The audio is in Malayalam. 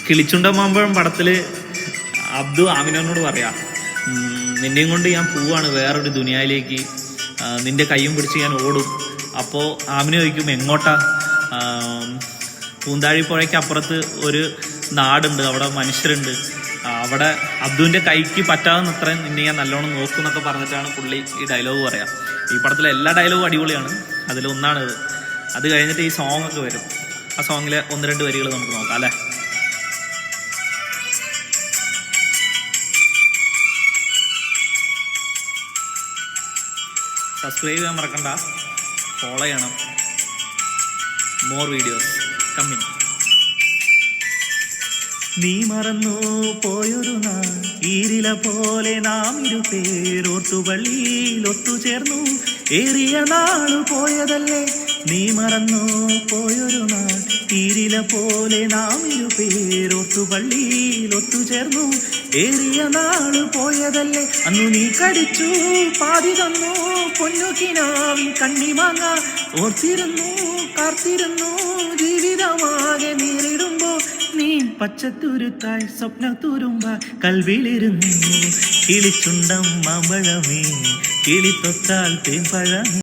കിളിച്ചുണ്ട മാമ്പഴം പടത്തില് അബ്ദു ആമിനോനോട് പറയാ, നിന്നെയും കൊണ്ട് ഞാൻ പോവാണ് വേറൊരു ദുനിയയിലേക്ക്, നിന്റെ കയ്യും പിടിച്ച് ഞാൻ ഓടും. അപ്പോൾ ആമിന ചോദിക്കും എങ്ങോട്ടാ? പൂന്താഴിപ്പുഴയ്ക്ക് അപ്പുറത്ത് ഒരു നാടുണ്ട്, അവിടെ മനുഷ്യരുണ്ട്, അവിടെ അബ്ദുവിൻ്റെ കൈക്ക് പറ്റാവുന്നത്ര നിന്നെ ഞാൻ നല്ലോണം നോക്കും എന്നൊക്കെ പറഞ്ഞിട്ടാണ് പുള്ളി ഈ ഡയലോഗ് പറയാം. ഈ പടത്തിലെ എല്ലാ ഡയലോഗും അടിപൊളിയാണ്, അതിലൊന്നാണിത്. അത് കഴിഞ്ഞിട്ട് ഈ സോങ് ഒക്കെ വരും. ആ സോങ്ങിലെ 1-2 വരികൾ നമുക്ക് നോക്കാം അല്ലേ. സബ്സ്ക്രൈബ് ചെയ്യാൻ മറക്കണ്ട, ഫോളോ ചെയ്യണം. More videos coming. നീ മറന്നു പോയൊരു നാൾ, ഈരില പോലെ നാം ഇരുപേരോത്തുപള്ളിയിൽ ഒത്തുചേർന്നു, ഏറിയ നാളു പോയതല്ലേ. നീ മറന്നു പോയൊരു നാൾ, ഈരില പോലെ നാം ഇരുപേരോത്തുപള്ളിയിൽ ഒത്തുചേർന്നു, ഏറിയ നാളു പോയതല്ലേ. അന്നു നീ കടിച്ചു പാതി തന്നു പൊന്നുകിനാവിൻ കണ്ണിമാങ്ങ, ഓർത്തിരുന്നു കാത്തിരുന്നു ജീവിതമാകെ നേരിടുമ്പോ, നീ പച്ചത്തുരുത്തായി സ്വപ്നത്തുരുമ്പ കൽവിലിരുന്നു. കിളിച്ചുണ്ടം മാമ്പഴമേ, കിളിത്തൊത്താൽ തേമ്പഴമേ.